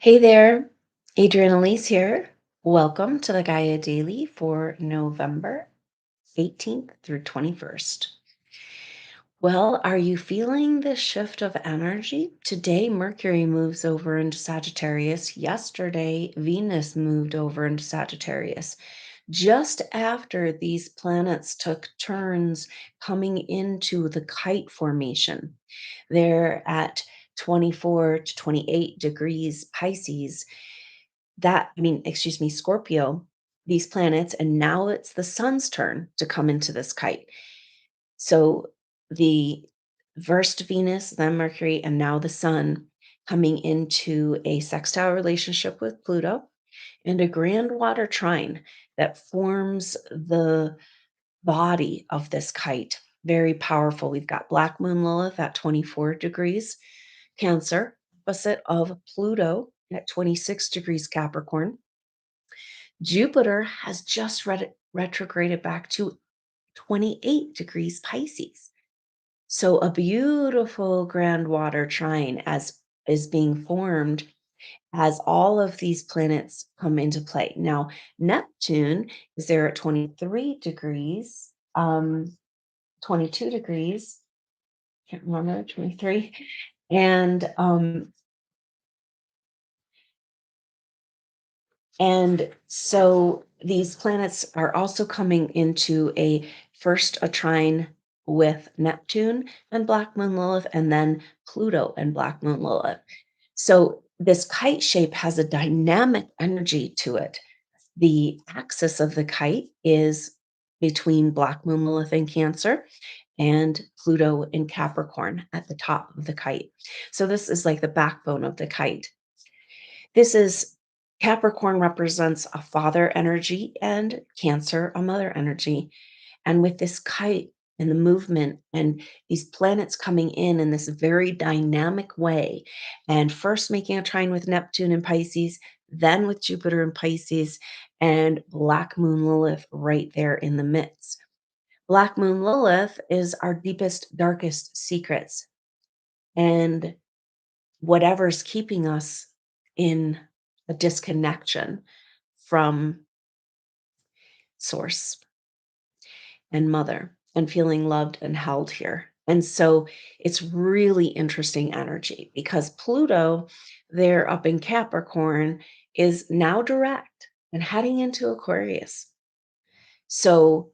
Hey there, Adrienne Elise here. Welcome to the Gaia Daily for November 18th through 21st. Well, are you feeling the shift of energy? Today, Mercury moves over into Sagittarius. Yesterday, Venus moved over into Sagittarius. Just after these planets took turns coming into the kite formation, they're at 24 to 28 degrees Pisces excuse me, Scorpio, these planets, and now it's the sun's turn to come into this kite. So the first Venus, then Mercury, and now the sun coming into a sextile relationship with Pluto and a Grand Water Trine that forms the body of this kite. Very powerful. We've got Black Moon Lilith at 24 degrees Cancer, opposite of Pluto at 26 degrees Capricorn. Jupiter has just retrograded back to 28 degrees Pisces. So a beautiful grand water trine as is being formed as all of these planets come into play. Now, Neptune is there at 23 degrees, 22 degrees, can't remember, 23. And so these planets are also coming into a trine with Neptune and Black Moon Lilith, and then Pluto and Black Moon Lilith. So this kite shape has a dynamic energy to it. The axis of the kite is between Black Moon Lilith in Cancer and Pluto in Capricorn at the top of the kite. So this is like the backbone of the kite. This is Capricorn represents a father energy and Cancer a mother energy. And with this kite and the movement and these planets coming in this very dynamic way, and first making a trine with Neptune and Pisces, then with Jupiter and Pisces, and Black Moon Lilith right there in the midst. Black Moon Lilith is our deepest, darkest secrets. And whatever's keeping us in a disconnection from source and mother and feeling loved and held here. And so it's really interesting energy because Pluto, there up in Capricorn, is now direct and heading into Aquarius. So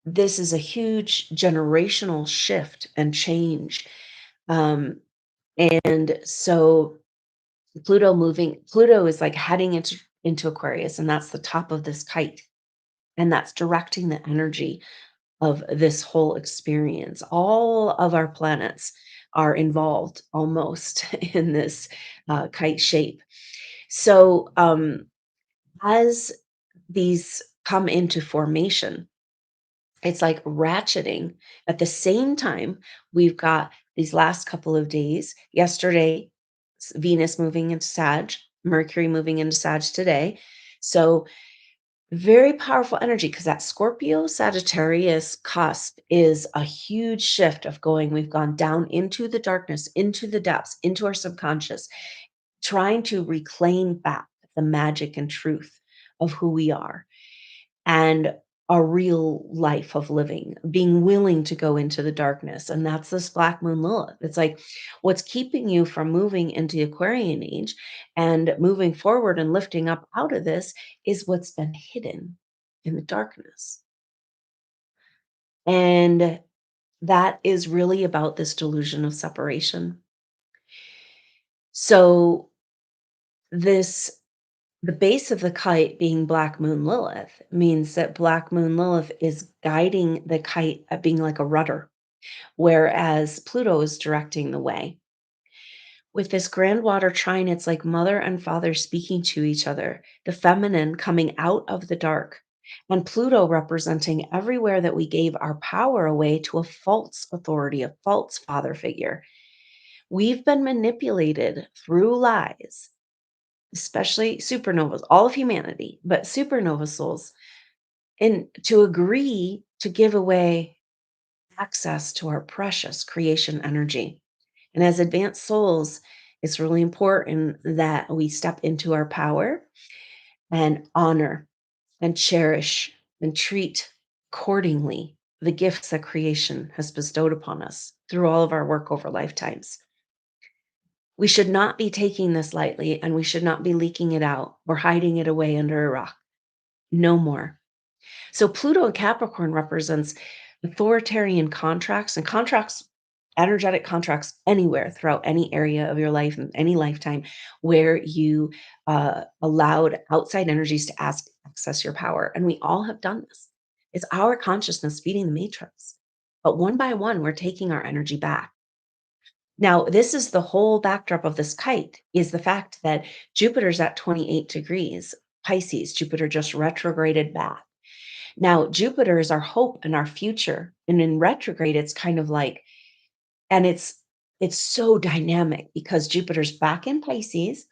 this is a huge generational shift and change. Um, and so Pluto is like heading into Aquarius, and that's the top of this kite. And that's directing the energy of this whole experience. All of our planets are involved almost in this kite shape. So as these come into formation, it's like ratcheting. At the same time, we've got these last couple of days. Yesterday, Venus moving into Sag, Mercury moving into Sag today. So very powerful energy because that Scorpio Sagittarius cusp is a huge shift of going. We've gone down into the darkness, into the depths, into our subconscious, trying to reclaim back the magic and truth of who we are and a real life of living, being willing to go into the darkness. And that's this Black Moon Lilith. It's like what's keeping you from moving into the Aquarian age and moving forward and lifting up out of this is what's been hidden in the darkness. And that is really about this delusion of separation. So, this the base of the kite being Black Moon Lilith means that Black Moon Lilith is guiding the kite at being like a rudder, whereas Pluto is directing the way. With this grand water trine, it's like mother and father speaking to each other, the feminine coming out of the dark, and Pluto representing everywhere that we gave our power away to a false authority, a false father figure. We've been manipulated through lies, especially supernovas, all of humanity, but supernova souls, and to agree to give away access to our precious creation energy. And as advanced souls, It's really important that we step into our power and honor and cherish and treat accordingly the gifts that creation has bestowed upon us through all of our work over lifetimes. We should not be taking this lightly, and we should not be leaking it out or hiding it away under a rock. No more. So Pluto in Capricorn represents authoritarian contracts and contracts, energetic contracts anywhere throughout any area of your life and any lifetime where you allowed outside energies to access your power. And we all have done this. It's our consciousness feeding the matrix. But one by one, we're taking our energy back. Now, this is the whole backdrop of this kite is the fact that Jupiter's at 28 degrees Pisces. Jupiter just retrograded back. Now, Jupiter is our hope and our future. And in retrograde, it's kind of like, and it's so dynamic because Jupiter's back in Pisces,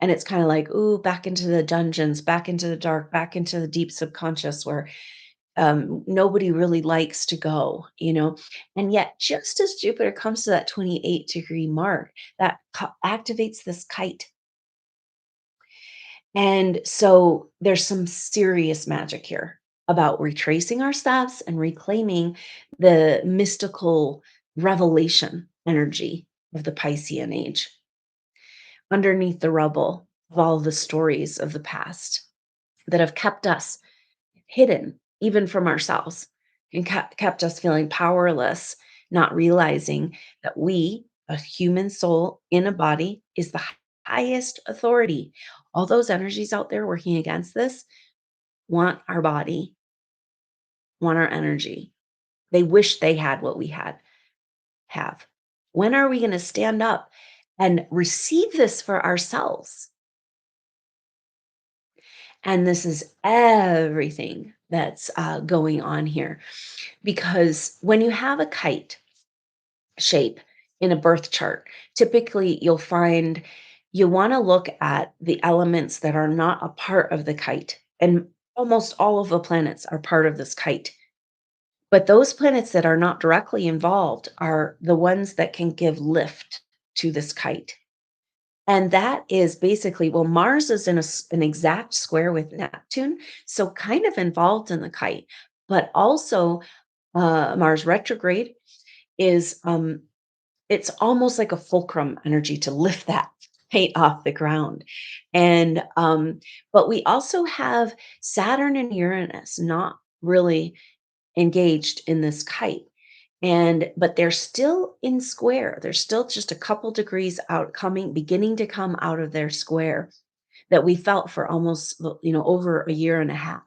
and it's kind of like, ooh, back into the dungeons, back into the dark, back into the deep subconscious where nobody really likes to go, And yet, just as Jupiter comes to that 28-degree mark, that activates this kite. And so there's some serious magic here about retracing our steps and reclaiming the mystical revelation energy of the Piscean Age underneath the rubble of all the stories of the past that have kept us hidden even from ourselves and kept us feeling powerless, not realizing that we, a human soul in a body, is the highest authority. All those energies out there working against this want our body, want our energy. They wish they had what we have. When are we going to stand up and receive this for ourselves? And this is everything that's going on here. Because when you have a kite shape in a birth chart, typically you'll find you want to look at the elements that are not a part of the kite. And almost all of the planets are part of this kite. But those planets that are not directly involved are the ones that can give lift to this kite. And that is basically, well, Mars is in an exact square with Neptune, so kind of involved in the kite, but also Mars retrograde is it's almost like a fulcrum energy to lift that kite off the ground. And but we also have Saturn and Uranus not really engaged in this kite. And but they're still in square. They're still just a couple degrees out, beginning to come out of their square that we felt for almost, over a year and a half.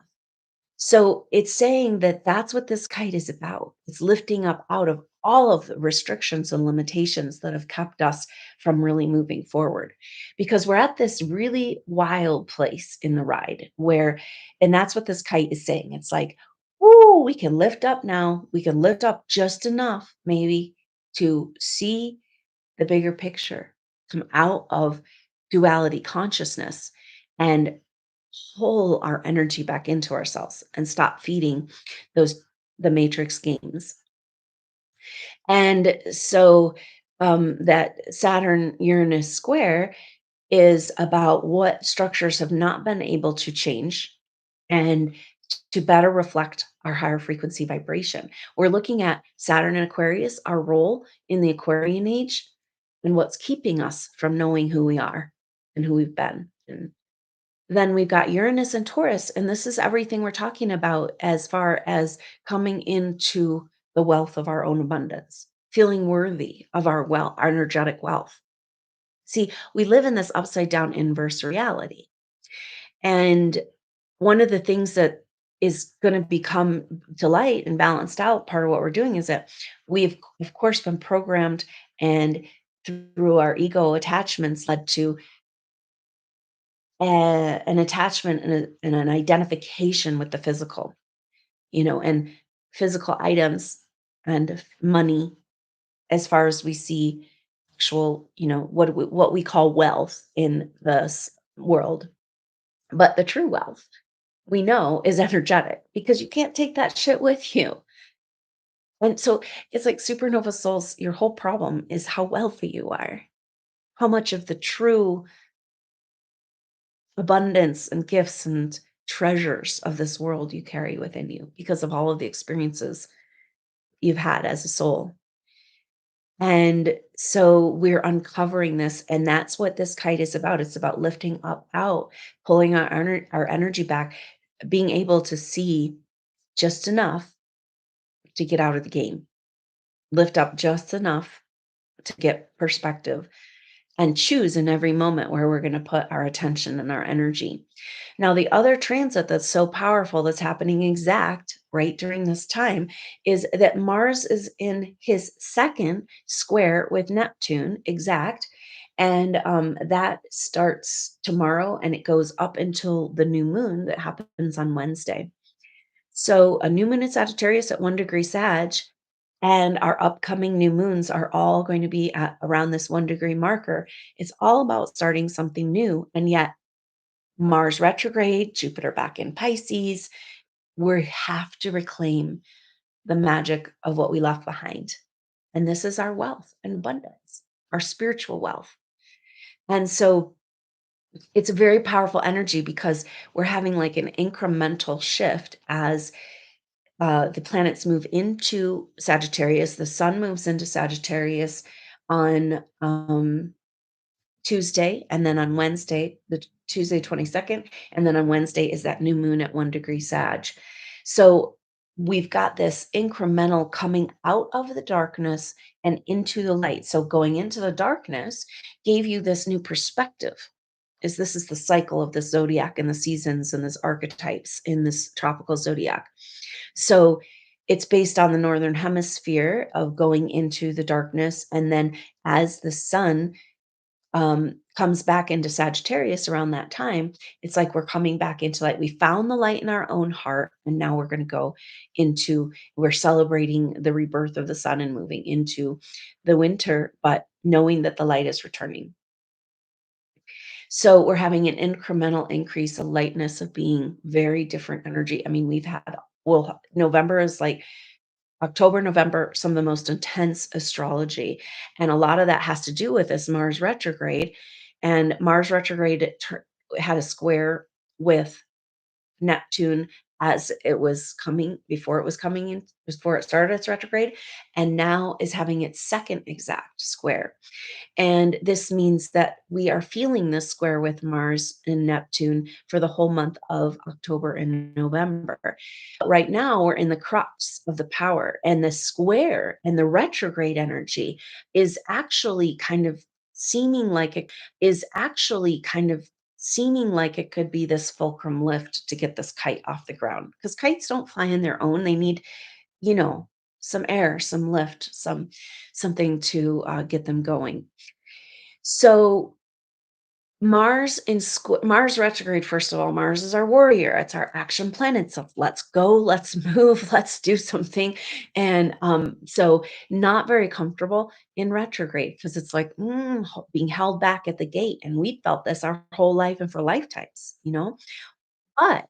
So it's saying that that's what this kite is about. It's lifting up out of all of the restrictions and limitations that have kept us from really moving forward. Because we're at this really wild place in the ride where, and that's what this kite is saying. It's like, "Ooh, we can lift up now. We can lift up just enough, maybe, to see the bigger picture, come out of duality consciousness and pull our energy back into ourselves and stop feeding those the matrix games." And so that Saturn Uranus square is about what structures have not been able to change and to better reflect our higher frequency vibration. We're looking at Saturn and Aquarius, our role in the Aquarian age, and what's keeping us from knowing who we are and who we've been. And then we've got Uranus and Taurus, and this is everything we're talking about as far as coming into the wealth of our own abundance, feeling worthy of our wealth, our energetic wealth. See, we live in this upside down inverse reality. And one of the things that is going to become to light and balanced out, part of what we're doing is that we've, of course, been programmed and through our ego attachments led to an attachment and an identification with the physical, and physical items and money as far as we see actual, what we call wealth in this world. But the true wealth we know is energetic because you can't take that shit with you. And so it's like supernova souls, your whole problem is how wealthy you are. how much of the true abundance and gifts and treasures of this world you carry within you because of all of the experiences you've had as a soul. And so we're uncovering this, and that's what this kite is about. It's about lifting up out, pulling our energy back, being able to see just enough to get out of the game, lift up just enough to get perspective, and choose in every moment where we're going to put our attention and our energy. Now, the other transit that's so powerful that's happening exact right during this time is that Mars is in his second square with Neptune, exact. And that starts tomorrow and it goes up until the new moon that happens on Wednesday. So, a new moon in Sagittarius at 1 degree Sag, and our upcoming new moons are all going to be at around this 1 degree marker. It's all about starting something new. And yet, Mars retrograde, Jupiter back in Pisces, we have to reclaim the magic of what we left behind. And this is our wealth and abundance, our spiritual wealth. And so it's a very powerful energy because we're having like an incremental shift as the planets move into Sagittarius. The sun moves into Sagittarius on Tuesday, and then on Wednesday, the Tuesday 22nd, and then on Wednesday is that new moon at 1 degree Sag. So we've got this incremental coming out of the darkness and into the light. So going into the darkness gave you this new perspective. Is this is the cycle of the zodiac and the seasons and this archetypes in this tropical zodiac. So it's based on the northern hemisphere of going into the darkness, and then as the sun comes back into Sagittarius around that time, it's like we're coming back into light. We found the light in our own heart, and now we're going to go into, we're celebrating the rebirth of the sun and moving into the winter, but knowing that the light is returning. So we're having an incremental increase of lightness of being very different energy. I mean, we've had, well, November is like October, November, some of the most intense astrology. And a lot of that has to do with this Mars retrograde. And Mars retrograde had a square with Neptune as it was coming, before it was coming in, before it started its retrograde, and now is having its second exact square. And this means that we are feeling this square with Mars and Neptune for the whole month of October and November. Right now, we're in the crux of the power, and the square and the retrograde energy is actually kind of seeming like it could be this fulcrum lift to get this kite off the ground, because kites don't fly on their own. They need, you know, some air, some lift, something to get them going. So Mars retrograde, first of all, Mars is our warrior. It's our action planet. So let's go, let's move, let's do something. And so not very comfortable in retrograde because it's like being held back at the gate. And we felt this our whole life and for lifetimes, you know. But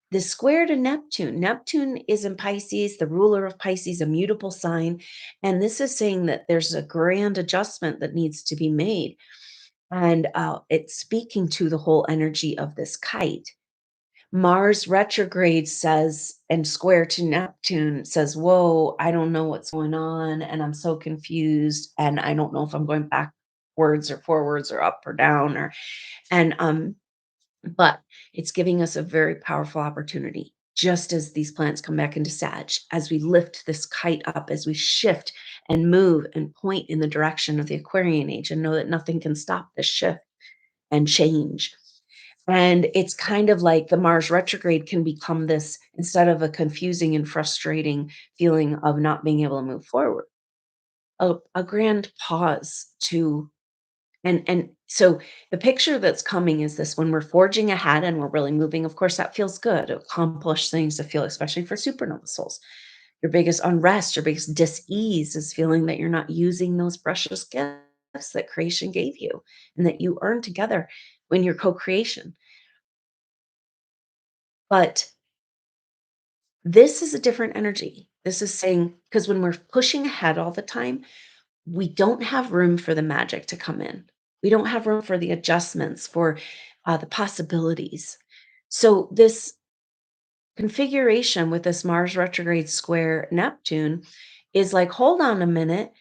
the square to Neptune, Neptune is in Pisces, the ruler of Pisces, a mutable sign. And this is saying that there's a grand adjustment that needs to be made, and it's speaking to the whole energy of this kite. Mars retrograde says, and square to Neptune says, whoa, I don't know what's going on. And I'm so confused. And I don't know if I'm going backwards or forwards or up or down and but it's giving us a very powerful opportunity. Just as these planets come back into Sag, as we lift this kite up, as we shift and move and point in the direction of the Aquarian age and know that nothing can stop this shift and change. And it's kind of like the Mars retrograde can become this, instead of a confusing and frustrating feeling of not being able to move forward, a grand pause to, and so the picture that's coming is this: when we're forging ahead and we're really moving, of course, that feels good. To accomplish things to feel, especially for supernova souls. Your biggest unrest, your biggest dis-ease is feeling that you're not using those precious gifts that creation gave you and that you earned together when your co-creation. But this is a different energy. This is saying, because when we're pushing ahead all the time, we don't have room for the magic to come in. We don't have room for the adjustments, for the possibilities. So, this configuration with this Mars retrograde square Neptune is like, hold on a minute,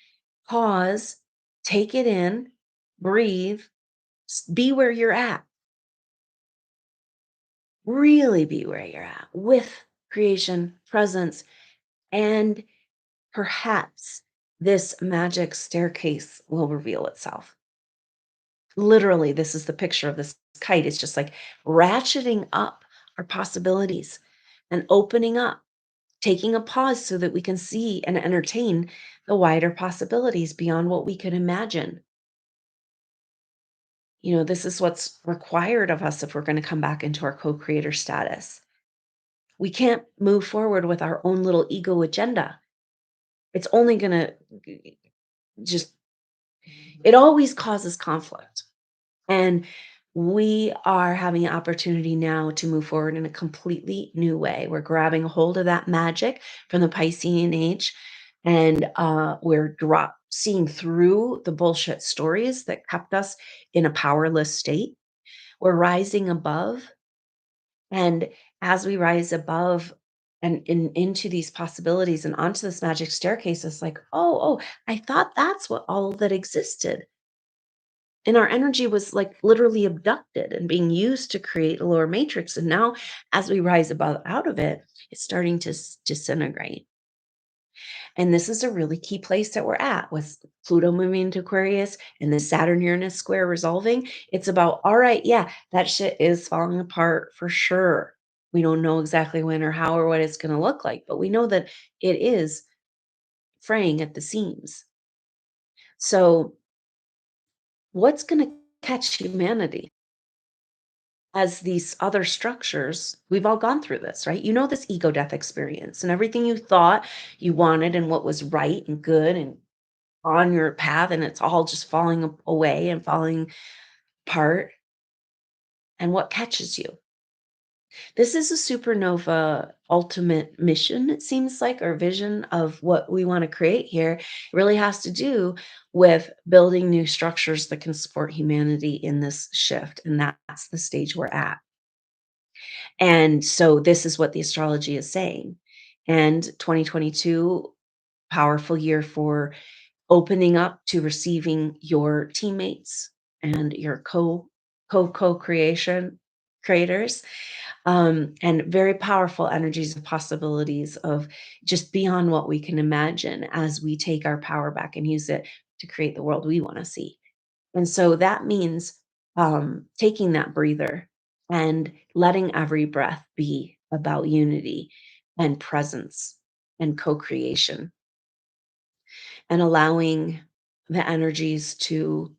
pause, take it in, breathe, be where you're at. Really be where you're at with creation, presence, and perhaps this magic staircase will reveal itself. Literally, this is the picture of this kite. It's just like ratcheting up our possibilities and opening up, taking a pause so that we can see and entertain the wider possibilities beyond what we could imagine. This is what's required of us if we're going to come back into our co creator status. We can't move forward with our own little ego agenda. It's only going to just, it always causes conflict. And we are having an opportunity now to move forward in a completely new way. We're grabbing a hold of that magic from the Piscean Age, and we're seeing through the bullshit stories that kept us in a powerless state. We're rising above, and as we rise above and into these possibilities and onto this magic staircase, it's like, oh, I thought that's what all that existed. And our energy was like literally abducted and being used to create a lower matrix. And now, as we rise above out of it, it's starting to disintegrate. And this is a really key place that we're at with Pluto moving into Aquarius and the Saturn Uranus square resolving. It's about, all right, yeah, that shit is falling apart for sure. We don't know exactly when or how or what it's going to look like, but we know that it is fraying at the seams. So, what's going to catch humanity? As these other structures, we've all gone through this, right? This ego death experience and everything you thought you wanted and what was right and good and on your path, and it's all just falling away and falling apart. And what catches you? This is a supernova ultimate mission, it seems like, or vision of what we want to create here. It really has to do with building new structures that can support humanity in this shift. And that's the stage we're at. And so this is what the astrology is saying. And 2022, powerful year for opening up to receiving your teammates and your co-creation creators, and very powerful energies and possibilities of just beyond what we can imagine as we take our power back and use it to create the world we want to see. And so that means taking that breather and letting every breath be about unity and presence and co creation, and allowing the energies to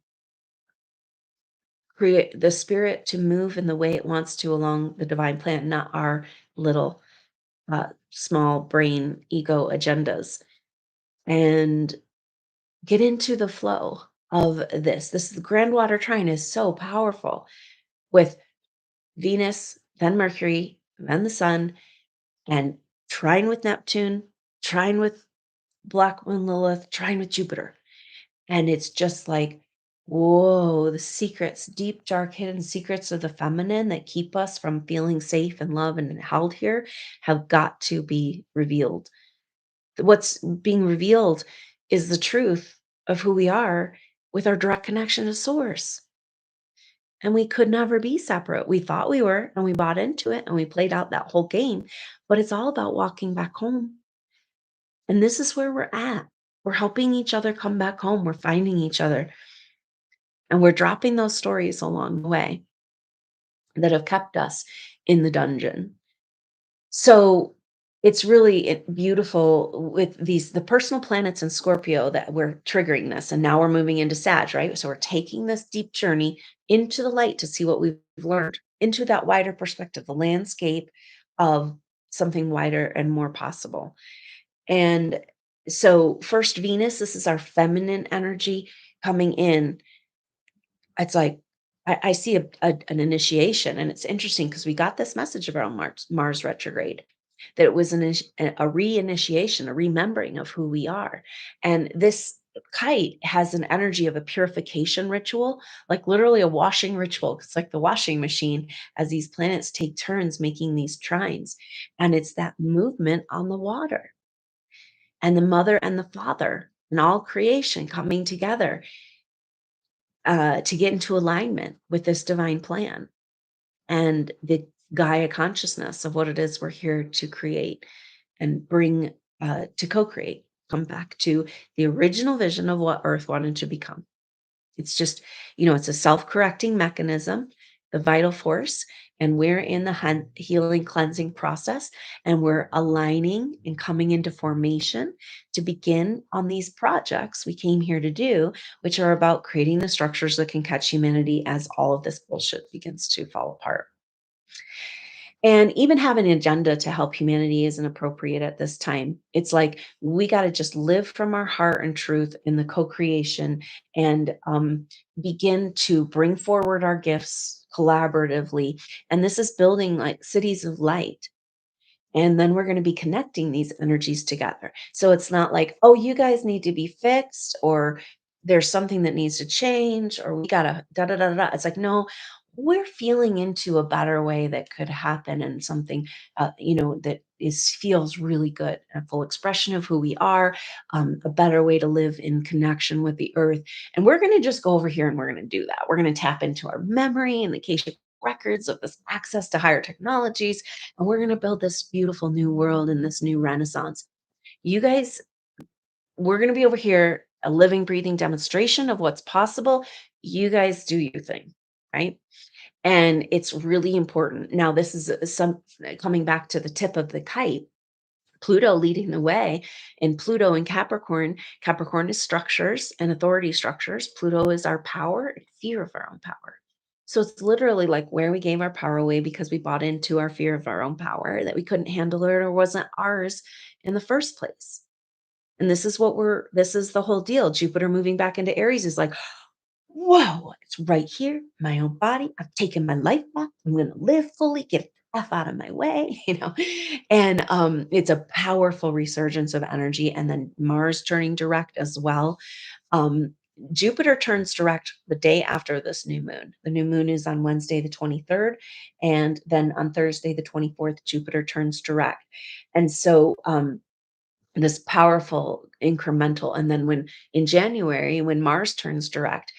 create the spirit to move in the way it wants to along the divine plan, not our little small brain ego agendas, and get into the flow of this. This the Grand Water Trine is so powerful with Venus, then Mercury, then the Sun, and trine with Neptune, trine with Black Moon Lilith, trine with Jupiter. And it's just like, whoa, the secrets, deep, dark, hidden secrets of the feminine that keep us from feeling safe and loved and held here have got to be revealed. What's being revealed is the truth of who we are with our direct connection to source. And we could never be separate. We thought we were, and we bought into it, and we played out that whole game. But it's all about walking back home. And this is where we're at. We're helping each other come back home. We're finding each other. And we're dropping those stories along the way that have kept us in the dungeon. So it's really beautiful with the personal planets in Scorpio that we're triggering this. And now we're moving into Sag, right? So we're taking this deep journey into the light to see what we've learned, into that wider perspective, the landscape of something wider and more possible. And so, first, Venus, this is our feminine energy coming in. It's like I see an initiation, and it's interesting because we got this message around Mars retrograde, that it was a reinitiation, a remembering of who we are. And this kite has an energy of a purification ritual, like literally a washing ritual. It's like the washing machine as these planets take turns making these trines. And it's that movement on the water and the mother and the father and all creation coming together to get into alignment with this divine plan and the Gaia consciousness of what it is we're here to create and bring to co-create, come back to the original vision of what Earth wanted to become. It's just, it's a self-correcting mechanism, the vital force, and we're in the healing cleansing process, and we're aligning and coming into formation to begin on these projects we came here to do, which are about creating the structures that can catch humanity as all of this bullshit begins to fall apart. And even having an agenda to help humanity isn't appropriate at this time. It's like we got to just live from our heart and truth in the co creation and begin to bring forward our gifts collaboratively. And this is building like cities of light. And then we're going to be connecting these energies together. So it's not like, oh, you guys need to be fixed or there's something that needs to change or we got to da da da da. It's like, no, we're feeling into a better way that could happen and something, that feels really good, a full expression of who we are, a better way to live in connection with the earth. And we're going to just go over here and we're going to do that. We're going to tap into our memory and the Akashic records of this access to higher technologies and we're going to build this beautiful new world and this new renaissance. You guys, we're going to be over here, a living, breathing demonstration of what's possible. You guys do your thing, right? And it's really important. Now, this is some coming back to the tip of the kite. Pluto leading the way in Pluto and Capricorn. Capricorn is structures and authority structures. Pluto is our power and fear of our own power. So it's literally like where we gave our power away because we bought into our fear of our own power, that we couldn't handle it or wasn't ours in the first place. And this is the whole deal. Jupiter moving back into Aries is like, whoa, it's right here, my own body. I've taken my life back. I'm going to live fully, get the F out of my way, And it's a powerful resurgence of energy. And then Mars turning direct as well. Um, Jupiter turns direct the day after this new moon. The new moon is on Wednesday, the 23rd. And then on Thursday, the 24th, Jupiter turns direct. And so this powerful incremental. And then when in January, when Mars turns direct,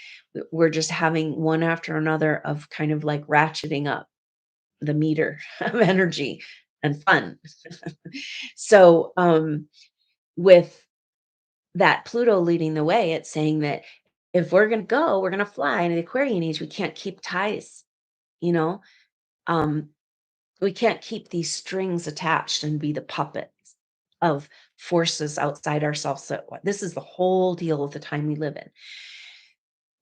we're just having one after another of kind of like ratcheting up the meter of energy and fun. So with that Pluto leading the way, it's saying that if we're going to go, we're going to fly. In the Aquarian age, we can't keep ties, you know, um, we can't keep these strings attached and be the puppets of forces outside ourselves. So this is the whole deal of the time we live in.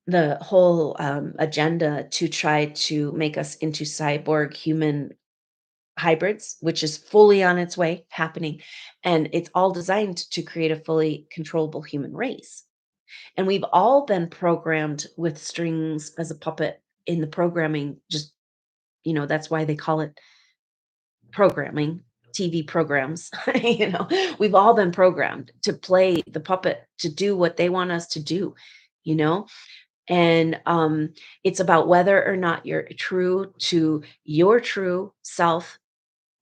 The whole agenda to try to make us into cyborg human hybrids, which is fully on its way happening. And it's all designed to create a fully controllable human race. And we've all been programmed with strings as a puppet in the programming, just, that's why they call it programming, TV programs. We've all been programmed to play the puppet, to do what they want us to do, you know? And it's about whether or not you're true to your true self,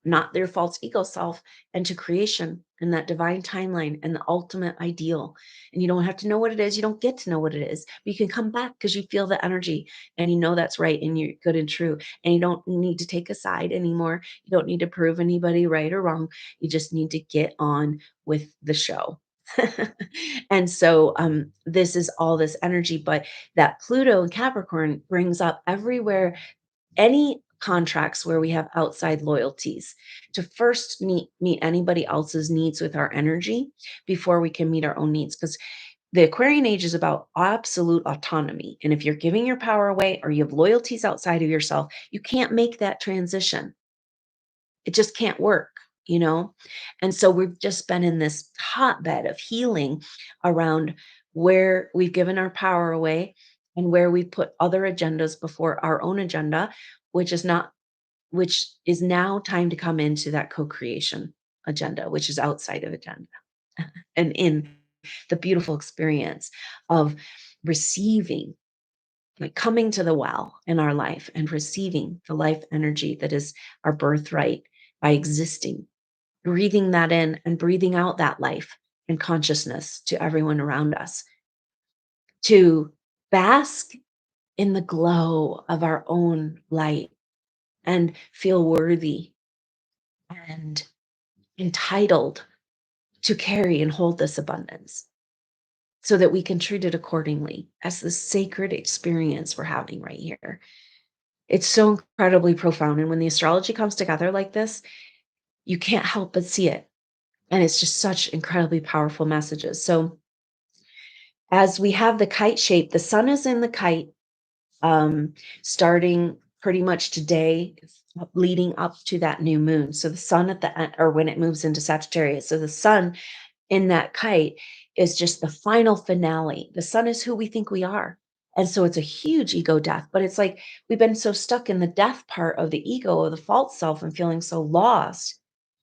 not their false ego self, and to creation and that divine timeline and the ultimate ideal. And you don't have to know what it is. You don't get to know what it is. But you can come back because you feel the energy and you know that's right and you're good and true. And you don't need to take a side anymore. You don't need to prove anybody right or wrong. You just need to get on with the show. And so this is all this energy, but that Pluto and Capricorn brings up everywhere any contracts where we have outside loyalties to first meet anybody else's needs with our energy before we can meet our own needs, because the Aquarian age is about absolute autonomy, and if you're giving your power away or you have loyalties outside of yourself, you can't make that transition. It just can't work. And so we've just been in this hotbed of healing around where we've given our power away and where we put other agendas before our own agenda, which is not which is now time to come into that co-creation agenda, which is outside of agenda and in. the beautiful experience of receiving, like coming to the well in our life and receiving the life energy that is our birthright by existing, breathing that in and breathing out that life and consciousness to everyone around us, to bask in the glow of our own light and feel worthy and entitled to carry and hold this abundance so that we can treat it accordingly as the sacred experience we're having right here. It's so incredibly profound. And when the astrology comes together like this, you can't help but see it. And it's just such incredibly powerful messages. So, as we have the kite shape, the sun is in the kite, um, starting pretty much today, leading up to that new moon. So, the sun at the end, or when it moves into Sagittarius. So, the sun in that kite is just the final finale. The sun is who we think we are. And so it's a huge ego death, but it's like we've been so stuck in the death part of the ego, of the false self, and feeling so lost.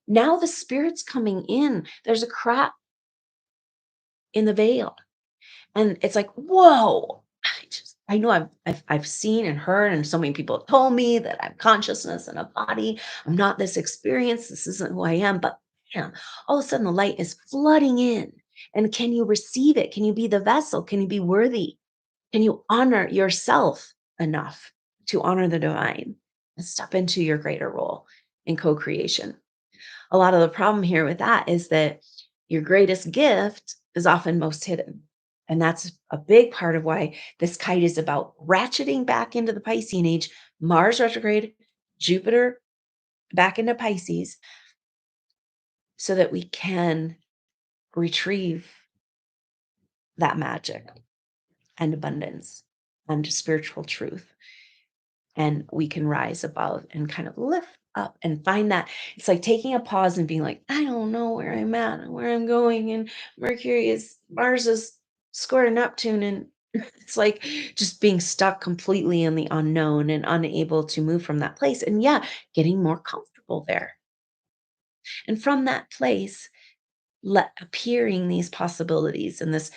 Now the spirit's coming in. There's a crack in the veil. And it's like, whoa. I know I've seen and heard, and so many people have told me that I'm consciousness and a body. I'm not this experience. This isn't who I am. But man, all of a sudden the light is flooding in. And can you receive it? Can you be the vessel? Can you be worthy? Can you honor yourself enough to honor the divine and step into your greater role in co-creation? A lot of the problem here with that is that your greatest gift is often most hidden. And that's a big part of why this kite is about ratcheting back into the Piscean age, Mars retrograde, Jupiter back into Pisces, so that we can retrieve that magic and abundance and spiritual truth. And we can rise above and kind of lift up and find that it's like taking a pause and being like, I don't know where I'm at and where I'm going. And Mars is square to Neptune. And it's like just being stuck completely in the unknown and unable to move from that place. And yeah, getting more comfortable there. And from that place, appearing these possibilities and this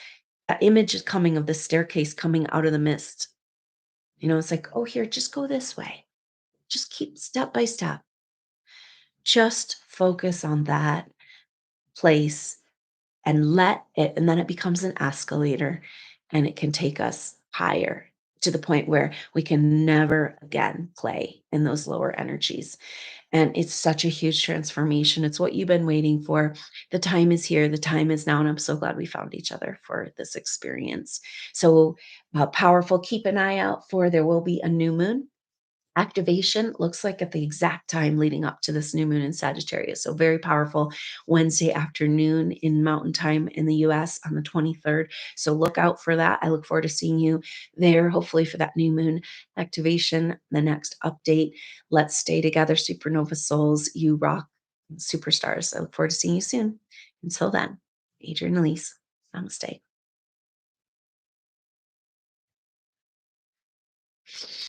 image is coming of the staircase coming out of the mist. It's like, oh, here, just go this way. Just keep step by step. Just focus on that place and let it, and then it becomes an escalator and it can take us higher to the point where we can never again play in those lower energies. And it's such a huge transformation. It's what you've been waiting for. The time is here. The time is now. And I'm so glad we found each other for this experience. So powerful. Keep an eye out for there will be a new moon activation, looks like at the exact time leading up to this new moon in Sagittarius. So very powerful Wednesday afternoon in Mountain Time in the US on the 23rd. So look out for that. I look forward to seeing you there, hopefully for that new moon activation, the next update. Let's stay together, supernova souls. You rock, superstars. I look forward to seeing you soon. Until then, Adrienne Elise, namaste.